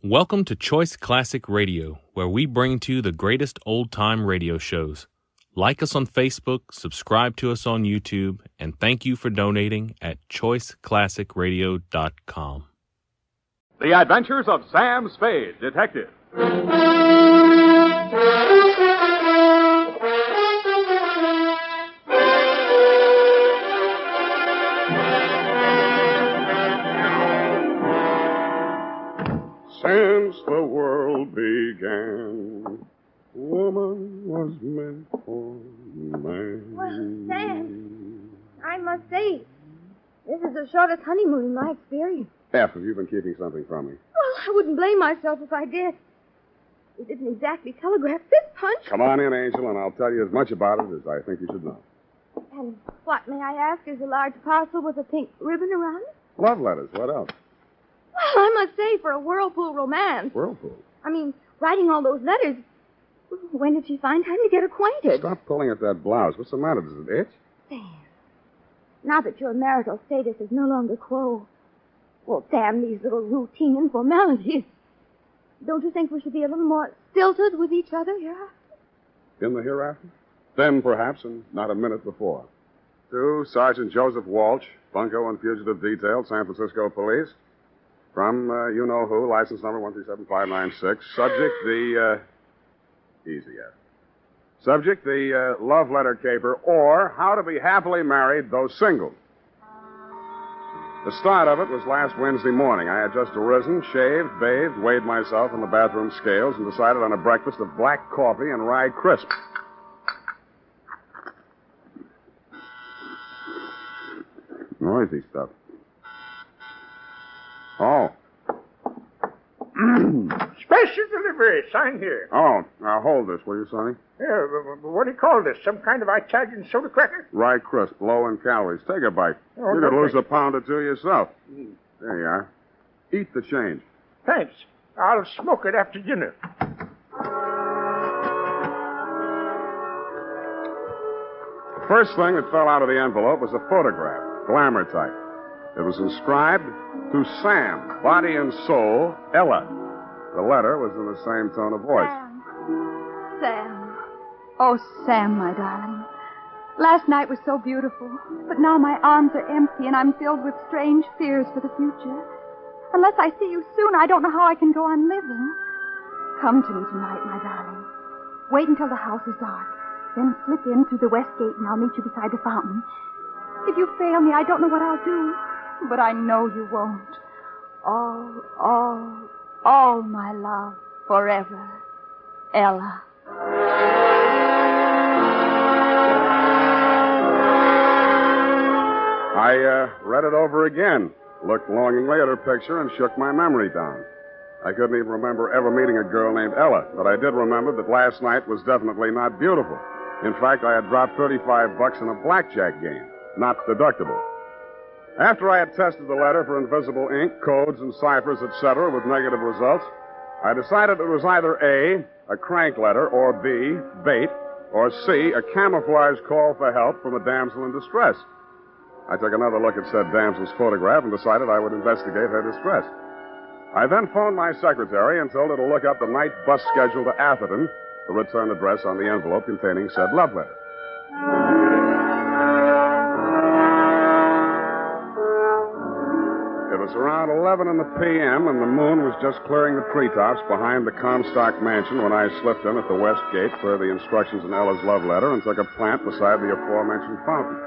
Welcome to Choice Classic Radio, where we bring to you the greatest old-time radio shows. Like us on Facebook, subscribe to us on YouTube, and thank you for donating at choiceclassicradio.com. The Adventures of Sam Spade, Detective. Since the world began, woman was meant for man. Well, Sam, I must say, this is the shortest honeymoon in my experience. F, have you been keeping something from me? Well, I wouldn't blame myself if I did. You didn't exactly telegraph this punch. Come on in, Angel, and I'll tell you as much about it as I think you should know. And what, may I ask, is a large parcel with a pink ribbon around it? Love letters, what else? Well, I must say, for a whirlpool romance. Whirlpool? I mean, writing all those letters, when did she find time to get acquainted? Stop pulling at that blouse. What's the matter? Does it itch? Sam, now that your marital status is no longer quo, well, damn these little routine and formalities. Don't you think we should be a little more stilted with each other hereafter? In the hereafter? Then, perhaps, and not a minute before. To Sergeant Joseph Walsh, Bunco and Fugitive Detail, San Francisco Police. From you-know-who, license number 137596. Subject, the, easy, yes. Subject, the love letter caper, or how to be happily married, though single. The start of it was last Wednesday morning. I had just arisen, shaved, bathed, weighed myself on the bathroom scales, and decided on a breakfast of black coffee and rye crisp. Noisy stuff. Oh. Special delivery. Sign here. Oh, now hold this, will you, Sonny? Yeah, what do you call this? Some kind of Italian soda cracker? Rye crisp, low in calories. Take a bite. Oh, you could no, lose thanks. a pound or two yourself. There you are. Eat the change. Thanks. I'll smoke it after dinner. The first thing that fell out of the envelope was a photograph, glamour type. It was inscribed, "To Sam, body and soul, Ella." The letter was in the same tone of voice. Sam. Oh, Sam, my darling. Last night was so beautiful, but now my arms are empty and I'm filled with strange fears for the future. Unless I see you soon, I don't know how I can go on living. Come to me tonight, my darling. Wait until the house is dark. Then slip in through the west gate and I'll meet you beside the fountain. If you fail me, I don't know what I'll do, but I know you won't. All my love, forever, Ella. I read it over again, looked longingly at her picture, and shook my memory down. I couldn't even remember ever meeting a girl named Ella, but I did remember that last night was definitely not beautiful. In fact, I had dropped $35 in a blackjack game, not deductible. After I had tested the letter for invisible ink, codes, and ciphers, etc., with negative results, I decided it was either A, a crank letter, or B, bait, or C, a camouflage call for help from a damsel in distress. I took another look at said damsel's photograph and decided I would investigate her distress. I then phoned my secretary and told her to look up the night bus schedule to Atherton, the return address on the envelope containing said love letter. It was around 11 in the p.m., and the moon was just clearing the treetops behind the Comstock mansion when I slipped in at the west gate per the instructions in Ella's love letter and took a plant beside the aforementioned fountain.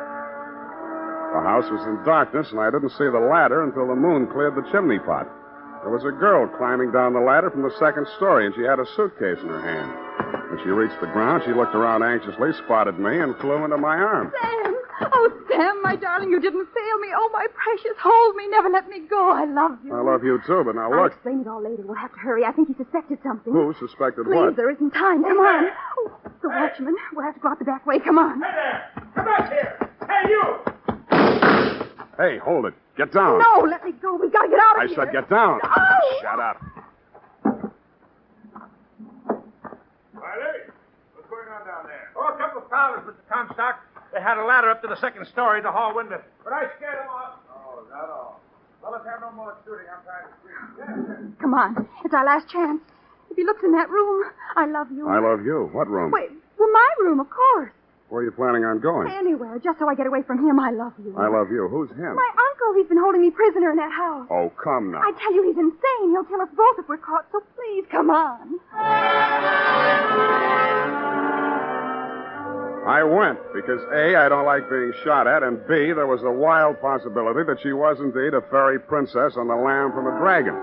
The house was in darkness, and I didn't see the ladder until the moon cleared the chimney pot. There was a girl climbing down the ladder from the second story, and she had a suitcase in her hand. When she reached the ground, she looked around anxiously, spotted me, and flew into my arms. Sam! Oh, Sam, my darling, you didn't fail me. Oh, my precious, hold me, never let me go. I love you. I love you, too, but now I'll look. explain it all later. We'll have to hurry. I think he suspected something. Who suspected Please, what? there isn't time. Come on. Oh, the watchman. We'll have to go out the back way. Come on. Hey there! Come back here! Hey, you! Hey, hold it. Get down. No, let me go. We've got to get out of I here. said get down. Oh! Shut up. Riley, what's going on down there? Oh, a couple of prowlers, Mr. Comstock. They had a ladder up to the second story, the hall window. But I scared them off. Oh, not all. Fellas, have no more shooting. I'm trying to scream. Come on. It's it's our last chance. If he looks in that room, I love you. I love you. What room? Wait, well, my room, of course. Where are you planning on going? Anywhere, just so I get away from him. I love you. I love you. Who's him? My uncle. He's been holding me prisoner in that house. Oh, come now. I tell you, he's insane. He'll kill us both if we're caught, so please, come on. I went because, A, I don't like being shot at, and B, there was a wild possibility that she was indeed a fairy princess on the lamb from a dragon.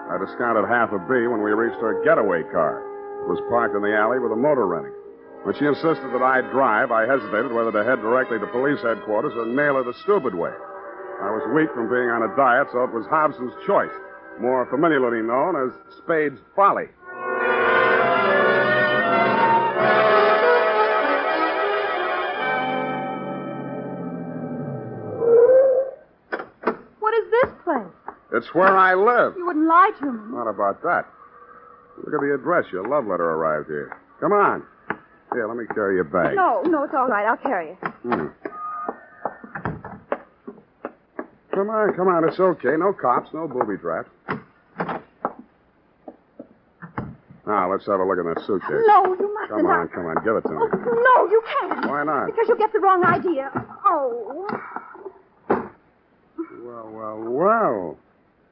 I discounted half a B when we reached her getaway car. It was parked in the alley with a motor running. When she insisted that I drive, I hesitated whether to head directly to police headquarters or nail her the stupid way. I was weak from being on a diet, so it was Hobson's choice, more familiarly known as Spade's folly. What is this place? It's where I live. You wouldn't lie to me. What about that? Look at the address. Your love letter arrived here. Come on. Here, let me carry your bag. No, it's all right. I'll carry it. Come on. It's okay. No cops, no booby traps. Now, let's have a look at that suitcase. No, you mustn't. Come on. Give it to me. Oh, no, you can't. Why not? Because you'll get the wrong idea. Oh. Well.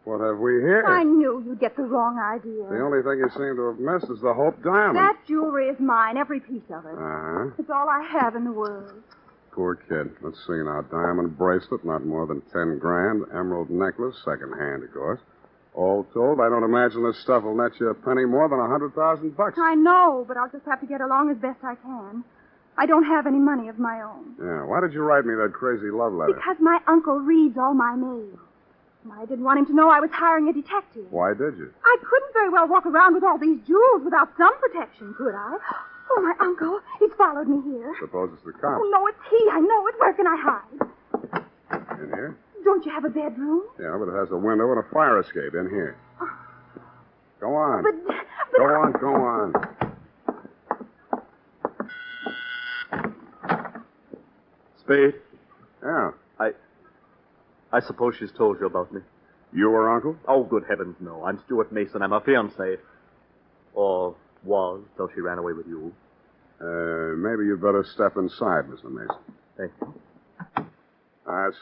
What have we here? I knew you'd get the wrong idea. The only thing you seem to have missed is the Hope Diamond. That jewelry is mine, every piece of it. Uh-huh. It's all I have in the world. Poor kid. Let's see now. Diamond bracelet, not more than 10 grand. Emerald necklace, second-hand, of course. All told, I don't imagine this stuff will net you a penny more than $100,000. I know, but I'll just have to get along as best I can. I don't have any money of my own. Yeah, why did you write me that crazy love letter? Because my uncle reads all my mail. I didn't want him to know I was hiring a detective. Why did you? I couldn't very well walk around with all these jewels without some protection, could I? Oh, my uncle. He's followed me here. Suppose it's the cops. Oh, no, it's he. I know it. Where can I hide? In here? Don't you have a bedroom? Yeah, but it has a window and a fire escape in here. Go on. But Go on. Spade, Yeah. I suppose she's told you about me. You were uncle? Oh, good heavens, no. I'm Stuart Mason. I'm her fiancé. Or was, till she ran away with you. Maybe you'd better step inside, Mr. Mason. Thank you.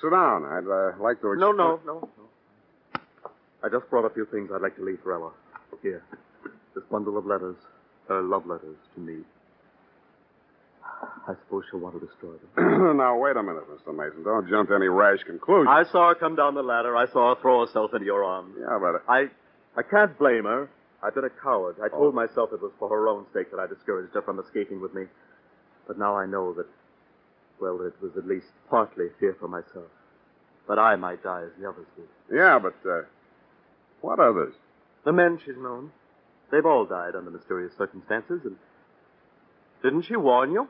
Sit down. I'd like to... No. I just brought a few things I'd like to leave for Ella. Here. This bundle of letters. Her love letters to me. I suppose she'll want to destroy them. Now, wait a minute, Mr. Mason. Don't jump to any rash conclusions. I saw her come down the ladder. I saw her throw herself into your arms. Yeah, but... I can't blame her. I've been a coward. I told myself it was for her own sake that I discouraged her from escaping with me. But now I know that, well, it was at least partly fear for myself. But I might die as the others did. Yeah, but, what others? The men she's known. They've all died under mysterious circumstances, and... Didn't she warn you?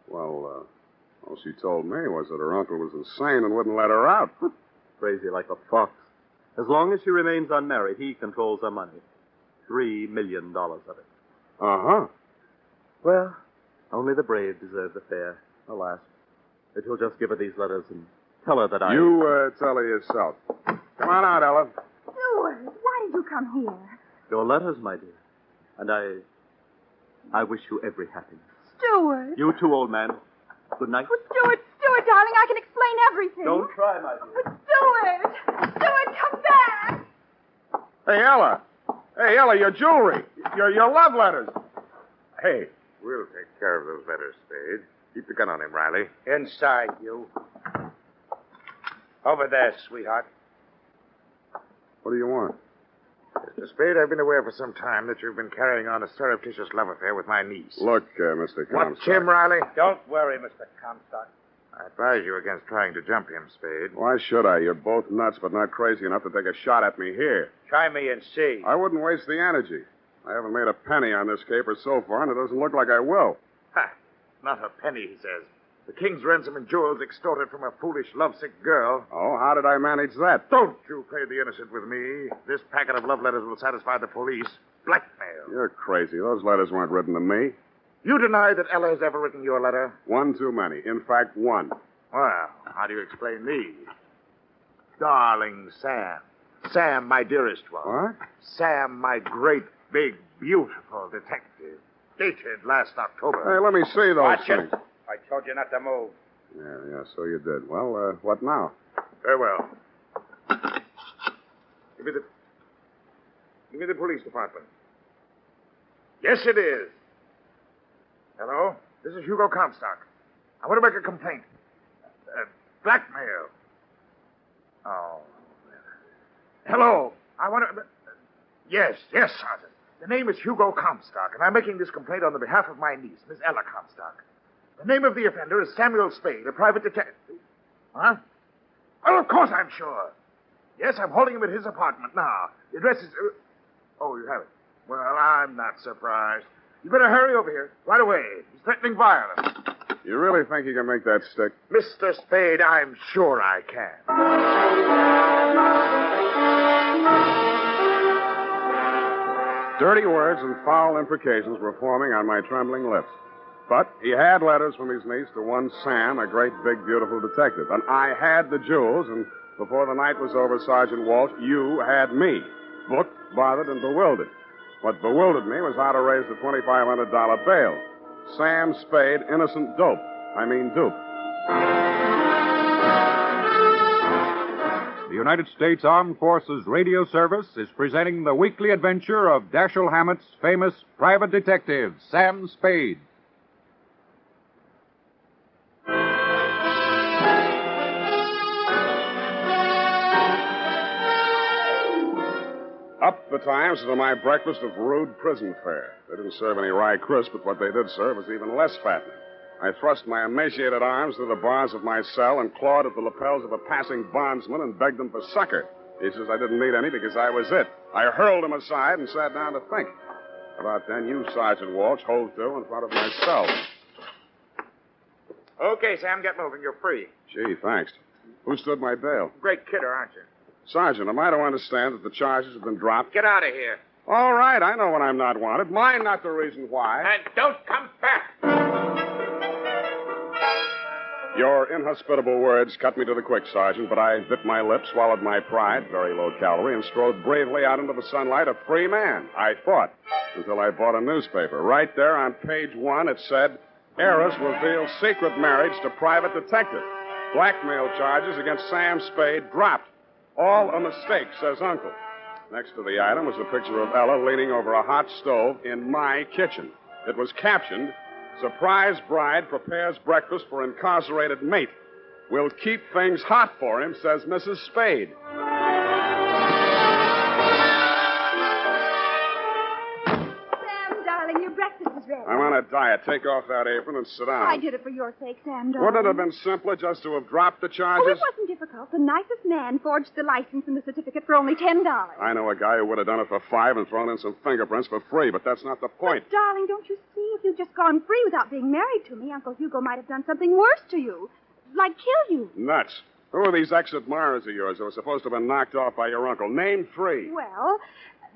Well, all she told me was that her uncle was insane and wouldn't let her out. Crazy like a fox. As long as she remains unmarried, he controls her money. $3 million of it. Uh-huh. Well, only the brave deserve the fair. Alas. But you'll just give her these letters and tell her that I... You, tell her yourself. Come on out, Ella. Stuart, why did you come here? Your letters, my dear. And I wish you every happiness. Stuart. You too, old man. Good night. Oh, Stuart, darling, I can explain everything. Don't try, my dear. Stuart, come back. Hey, Ella, your jewelry. Your love letters. Hey, we'll take care of those letters, Spade. Keep the gun on him, Riley. Inside, you. Over there, sweetheart. What do you want? Mr. Spade, I've been aware for some time that you've been carrying on a surreptitious love affair with my niece. Look, Mr. Comstock. What's him, Riley? Don't worry, Mr. Comstock. I advise you against trying to jump him, Spade. Why should I? You're both nuts, but not crazy enough to take a shot at me here. Try me and see. I wouldn't waste the energy. I haven't made a penny on this caper so far, and it doesn't look like I will. Ha! Not a penny, he says. The king's ransom and jewels extorted from a foolish, lovesick girl. Oh, how did I manage that? Don't you play the innocent with me. This packet of love letters will satisfy the police. Blackmail. You're crazy. Those letters weren't written to me. You deny that Ella has ever written you a letter? One too many. In fact, one. Well, how do you explain these? Darling Sam. Sam, my dearest one. What? Sam, my great, big, beautiful detective. Dated last October. Hey, let me see those Watch things. it. I told you not to move. Yeah, so you did. Well, what now? Very well. Give me the police department. Yes, it is. Hello? This is Hugo Comstock. I want to make a complaint. Blackmail. Oh. Hello. I want to... Yes, Sergeant. The name is Hugo Comstock, and I'm making this complaint on the behalf of my niece, Miss Ella Comstock. The name of the offender is Samuel Spade, a private detective. Huh? Well, of course I'm sure. Yes, I'm holding him at his apartment now. The address is... Oh, you have it. Well, I'm not surprised. You better hurry over here. Right away. He's threatening violence. You really think you can make that stick? Mr. Spade, I'm sure I can. Dirty words and foul imprecations were forming on my trembling lips. But he had letters from his niece to one Sam, a great, big, beautiful detective. And I had the jewels, and before the night was over, Sergeant Walsh, you had me. Booked, bothered, and bewildered. What bewildered me was how to raise the $2,500 bail. Sam Spade, innocent dupe. The United States Armed Forces Radio Service is presenting the weekly adventure of Dashiell Hammett's famous private detective, Sam Spade. Up betimes to my breakfast of rude prison fare. They didn't serve any rye crisp, but what they did serve was even less fattening. I thrust my emaciated arms through the bars of my cell and clawed at the lapels of a passing bondsman and begged him for succor. He says I didn't need any because I was it. I hurled him aside and sat down to think. About then, you, Sergeant Walsh, hove to in front of my cell. Okay, Sam, get moving. You're free. Gee, thanks. Who stood my bail? Great kidder, aren't you? Sergeant, am I to understand that the charges have been dropped? Get out of here. All right, I know when I'm not wanted. Mine not the reason why. And don't come back. Your inhospitable words cut me to the quick, Sergeant, but I bit my lip, swallowed my pride, very low calorie, and strode bravely out into the sunlight a free man, I thought, until I bought a newspaper. Right there on page 1, it said, Heiress reveals secret marriage to private detective. Blackmail charges against Sam Spade dropped. All a mistake, says Uncle. Next to the item was a picture of Ella leaning over a hot stove in my kitchen. It was captioned, Surprise bride prepares breakfast for incarcerated mate. Will keep things hot for him, says Mrs. Spade. Sam, darling, your breakfast is ready. I'm on a diet. Take off that apron and sit down. I did it for your sake, Sam, darling. Wouldn't it have been simpler just to have dropped the Oh, charges? it wasn't difficult. The nicest man forged the license and the certificate for only $10. I know a guy who would have done it for $5 and thrown in some fingerprints for free, but that's not the point. But, darling, don't you see? If you'd just gone free without being married to me, Uncle Hugo might have done something worse to you. Like kill you. Nuts. Who are these ex-admirers of yours that were supposed to have been knocked off by your uncle? Name 3. Well,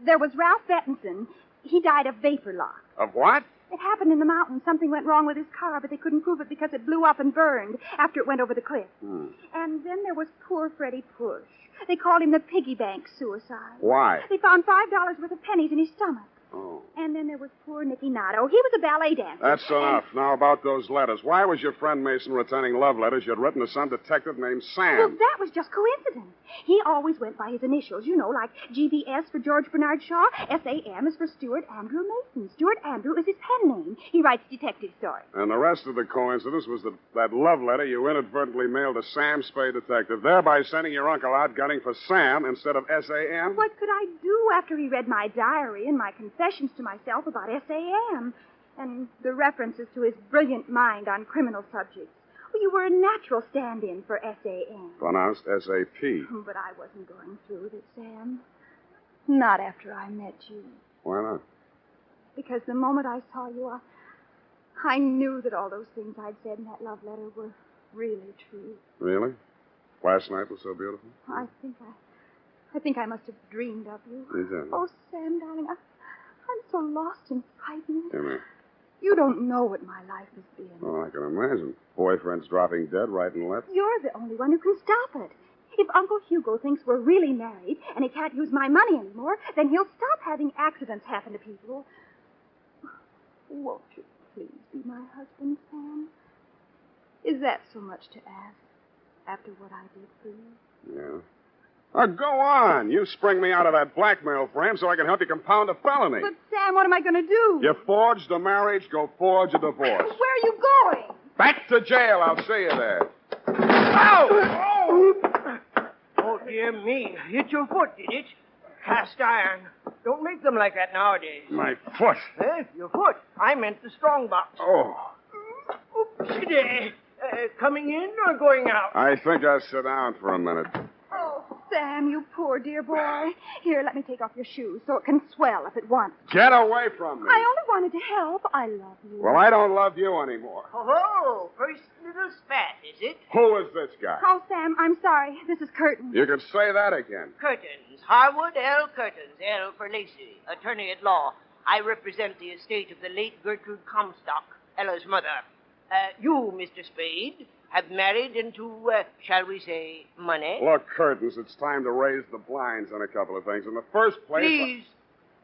there was Ralph Bettinson. He died of vapor lock. Of what? It happened in the mountains. Something went wrong with his car, but they couldn't prove it because it blew up and burned after it went over the cliff. And then there was poor Freddie Push. They called him the piggy bank suicide. Why? They found $5 worth of pennies in his stomach. Oh. And then there was poor Nicky Nato. He was a ballet dancer. That's enough. Now about those letters. Why was your friend Mason returning love letters you'd written to some detective named Sam? Well, that was just coincidence. He always went by his initials, you know, like GBS for George Bernard Shaw. SAM is for Stuart Andrew Mason. Stuart Andrew is his pen name. He writes detective stories. And the rest of the coincidence was that love letter you inadvertently mailed to Sam Spade Detective, thereby sending your uncle out gunning for Sam instead of SAM? What could I do after he read my diary and my confessions to myself about SAM and the references to his brilliant mind on criminal subjects? Well, you were a natural stand-in for SAM. Pronounced S-A-P. But I wasn't going through with it, Sam. Not after I met you. Why not? Because the moment I saw you, I knew that all those things I'd said in that love letter were really true. Really? Last night was so beautiful? I think I must have dreamed of you. You did. Oh, Sam, darling, I'm so lost and frightened. Come here. You don't know what my life has been. Oh, I can imagine. Boyfriends dropping dead right and left. You're the only one who can stop it. If Uncle Hugo thinks we're really married and he can't use my money anymore, then he'll stop having accidents happen to people. Won't you please be my husband, Sam? Is that so much to ask after what I did for you? Yeah. Oh, go on. You spring me out of that blackmail frame so I can help you compound a felony. But, Sam, what am I going to do? You forged a marriage, go forge a divorce. Where are you going? Back to jail. I'll see you there. Ow! Oh, dear me. Hit your foot, did it? Cast iron. Don't make them like that nowadays. My foot. Your foot. I meant the strong box. Oh. Oopsie. Coming in or going out? I think I'll sit down for a minute. Oh, Sam, you poor dear boy. Here, let me take off your shoes so it can swell if it wants. Get away from me. I only wanted to help. I love you. Well, I don't love you anymore. Oh, first little spat, is it? Who is this guy? Oh, Sam, I'm sorry. This is Curtin. You can say that again. Curtains. Harwood L. Curtains. L. for Lacey, attorney at law. I represent the estate of the late Gertrude Comstock, Ella's mother. You, Mr. Spade, have married into, shall we say, money? Look, Curtains, it's time to raise the blinds on a couple of things. In the first place... Please.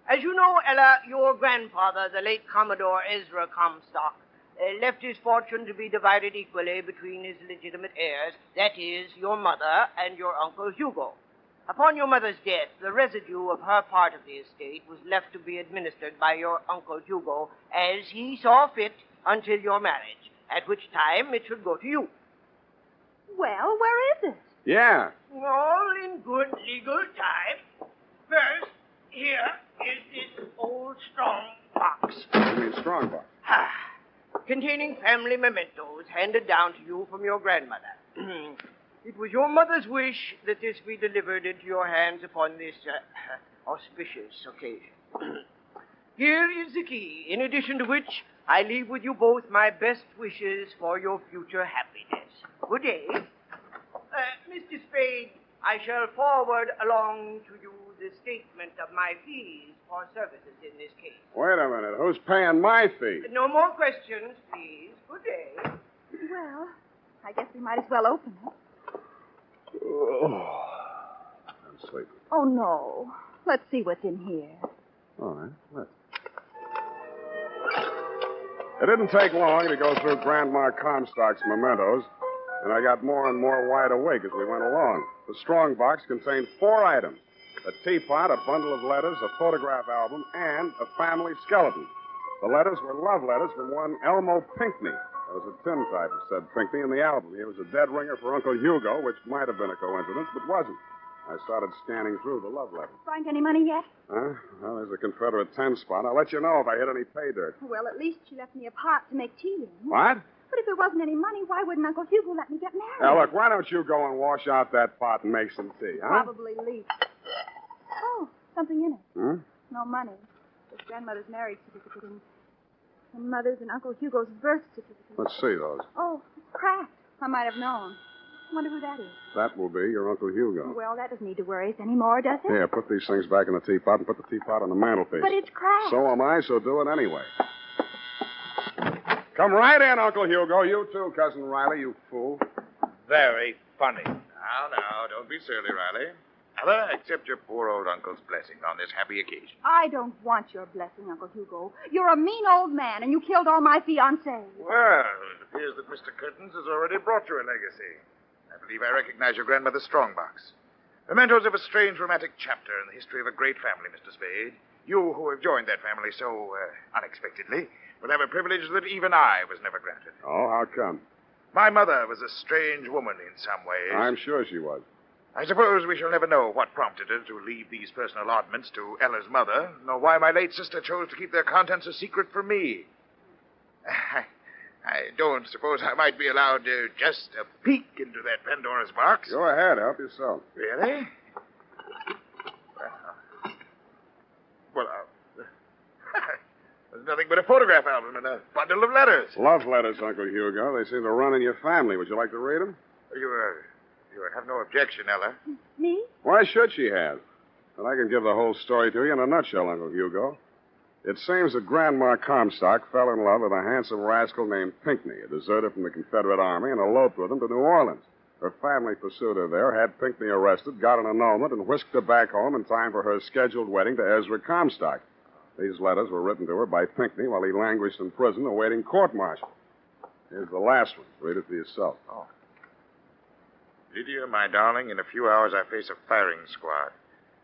As you know, Ella, your grandfather, the late Commodore Ezra Comstock, left his fortune to be divided equally between his legitimate heirs, that is, your mother and your Uncle Hugo. Upon your mother's death, the residue of her part of the estate was left to be administered by your Uncle Hugo as he saw fit until your marriage, at which time it should go to you. Well, where is it? Yeah. All in good legal time. First, here is this old strong box. You mean strong box? Containing family mementos handed down to you from your grandmother. It was your mother's wish that this be delivered into your hands upon this auspicious occasion. Here is the key, in addition to which I leave with you both my best wishes for your future happiness. Good day. Mr. Spade, I shall forward along to you the statement of my fees for services in this case. Wait a minute. Who's paying my fee? No more questions, please. Good day. Well, I guess we might as well open it. Oh, I'm sleepy. Oh, no. Let's see what's in here. All right, let's. It didn't take long to go through Grandma Comstock's mementos, and I got more and more wide awake as we went along. The strong box contained 4 items: a teapot, a bundle of letters, a photograph album, and a family skeleton. The letters were love letters from one Elmo Pinckney. There was a tintype that said Pinckney in the album. He was a dead ringer for Uncle Hugo, which might have been a coincidence, but wasn't. I started scanning through the love letters. Find any money yet? Huh? Well, there's a Confederate 10 spot. I'll let you know if I hit any pay dirt. Well, at least she left me a pot to make tea in. What? But if there wasn't any money, why wouldn't Uncle Hugo let me get married? Now, look, why don't you go and wash out that pot and make some tea, huh? Probably leaked. Oh, something in it. Hmm? No money. Just grandmother's marriage certificate and mother's and Uncle Hugo's birth certificate. Let's see those. Oh, it's cracked. I might have known. Wonder who that is. That will be your Uncle Hugo. Well, that doesn't need to worry us anymore, does it? Here, put these things back in the teapot and put the teapot on the mantelpiece. But it's cracked. So am I, so do it anyway. Come right in, Uncle Hugo. You too, Cousin Riley, you fool. Very funny. Now, don't be surly, Riley. Ella, accept your poor old uncle's blessing on this happy occasion. I don't want your blessing, Uncle Hugo. You're a mean old man, and you killed all my fiancés. Well, it appears that Mr. Curtains has already brought you a legacy. I believe I recognize your grandmother's strongbox. Mementos of a strange romantic chapter in the history of a great family, Mr. Spade. You who have joined that family so unexpectedly will have a privilege that even I was never granted. Oh, how come? My mother was a strange woman in some ways. I'm sure she was. I suppose we shall never know what prompted her to leave these personal oddments to Ella's mother, nor why my late sister chose to keep their contents a secret from me. I don't suppose I might be allowed just a peek into that Pandora's box. Go ahead, help yourself. Really? Well, there's nothing but a photograph album and a bundle of letters. Love letters, Uncle Hugo. They seem to run in your family. Would you like to read them? You have no objection, Ella. Me? Why should she have? And I can give the whole story to you in a nutshell, Uncle Hugo. It seems that Grandma Comstock fell in love with a handsome rascal named Pinckney, a deserter from the Confederate Army, and eloped with him to New Orleans. Her family pursued her there, had Pinckney arrested, got an annulment, and whisked her back home in time for her scheduled wedding to Ezra Comstock. These letters were written to her by Pinckney while he languished in prison awaiting court-martial. Here's the last one. Read it for yourself. Oh. Lydia, my darling, in a few hours I face a firing squad.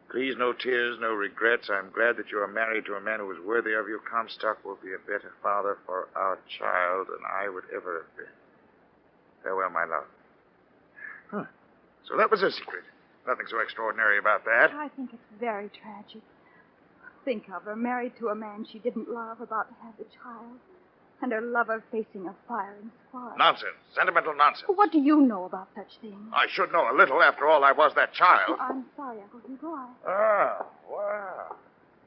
Please, no tears, no regrets. I'm glad that you are married to a man who is worthy of you. Comstock will be a better father for our child than I would ever have been. Farewell, my love. Huh. So that was her secret. Nothing so extraordinary about that. I think it's very tragic. Think of her, married to a man she didn't love, about to have a child, and her lover facing a firing squad. Nonsense. Sentimental nonsense. What do you know about such things? I should know a little. After all, I was that child. Oh, I'm sorry, Uncle Hugo. Ah, wow.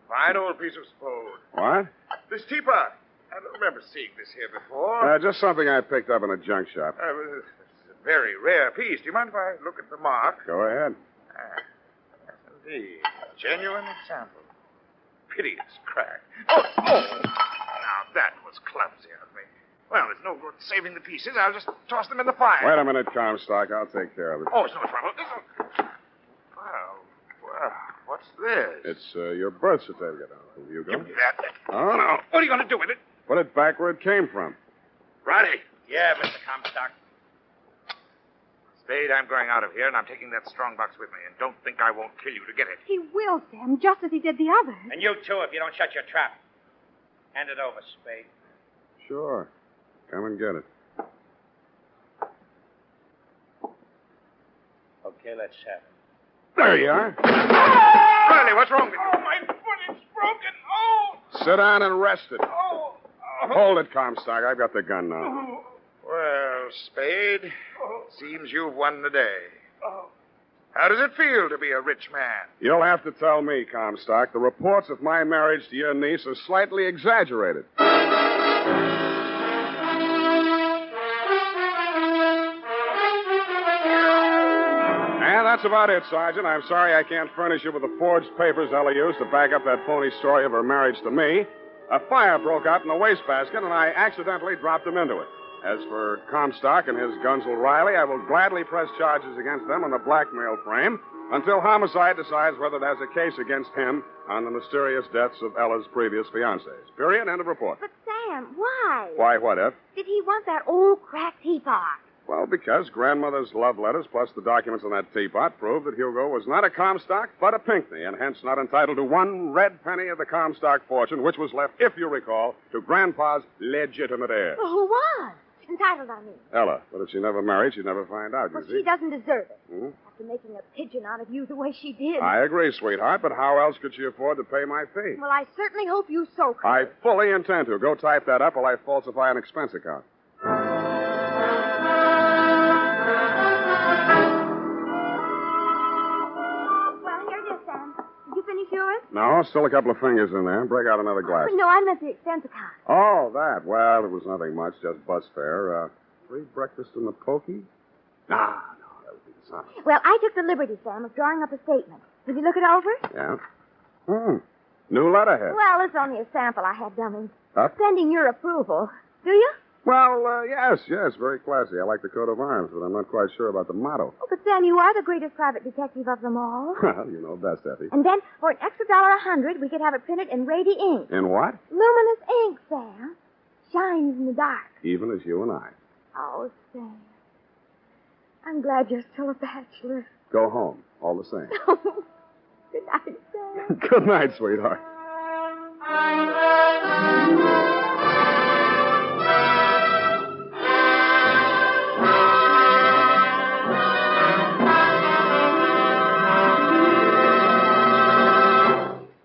Fine old piece of Spade. What? This teapot. I don't remember seeing this here before. Just something I picked up in a junk shop. It's a very rare piece. Do you mind if I look at the mark? Go ahead. Yes, indeed. Genuine example. Pity it's cracked. Oh! Now, that was clumsy of me. Well, there's no good saving the pieces. I'll just toss them in the fire. Wait a minute, Comstock. I'll take care of it. Oh, it's no trouble. Well, what's this? It's your birth certificate, Uncle Hugo. Give me that. Oh, no. What are you going to do with it? Put it back where it came from. Roddy. Yeah, Mr. Comstock. Spade, I'm going out of here, and I'm taking that strongbox with me. And don't think I won't kill you to get it. He will, Sam, just as he did the others. And you, too, if you don't shut your trap. Hand it over, Spade. Sure. Come and get it. Okay, let's have it. There you are. Riley, what's wrong with you? Oh, my foot is broken. Oh! Sit down and rest it. Oh! Hold it, Comstock. I've got the gun now. Well, Spade, seems you've won the day. How does it feel to be a rich man? You'll have to tell me, Comstock. The reports of my marriage to your niece are slightly exaggerated. And that's about it, Sergeant. I'm sorry I can't furnish you with the forged papers Ella used to back up that phony story of her marriage to me. A fire broke out in the wastebasket, and I accidentally dropped them into it. As for Comstock and his Gunsel Riley, I will gladly press charges against them on the blackmail frame until homicide decides whether there's a case against him on the mysterious deaths of Ella's previous fiancés. Period. End of report. But, Sam, why? Why, what, Eph? Did he want that old cracked teapot? Well, because grandmother's love letters plus the documents on that teapot prove that Hugo was not a Comstock, but a Pinckney, and hence not entitled to one red penny of the Comstock fortune, which was left, if you recall, to Grandpa's legitimate heir. Well, who was? Entitled, I mean. Ella. But if she never married, she'd never find out, Well, you see. she doesn't deserve it. Hmm? After making a pigeon out of you the way she did. I agree, sweetheart, but how else could she afford to pay my fee? Well, I certainly hope you so could. I fully intend to. Go type that up while I falsify an expense account. Well, here it is, Sam. Did you finish yours? No, still a couple of fingers in there. Break out another glass. No, I meant the expense account. Oh, that. Well, it was nothing much, just bus fare. Free breakfast in the pokey? No, that would be the sign. Well, I took the liberty, Sam, of drawing up a statement. Did you look it over? Yeah. New letterhead. Well, it's only a sample I had dummy. Up? Pending your approval. Do you? Well, yes, very classy. I like the coat of arms, but I'm not quite sure about the motto. Oh, but Sam, you are the greatest private detective of them all. Well, you know best, Effie. And then, for an extra $100, we could have it printed in Rady ink. In what? Luminous ink, Sam. Shines in the dark. Even as you and I. Oh, Sam. I'm glad you're still a bachelor. Go home, all the same. Good night, Sam. Good night, sweetheart.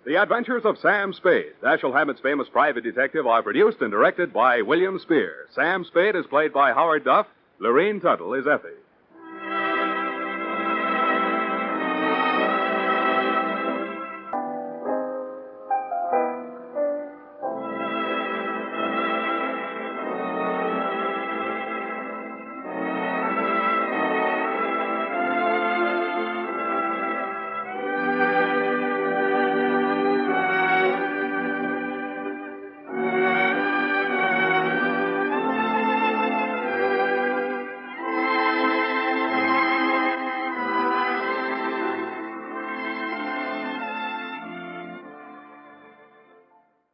The Adventures of Sam Spade, Dashiell Hammett's famous private detective, are produced and directed by William Spear. Sam Spade is played by Howard Duff. Lorene Tuttle is Effie.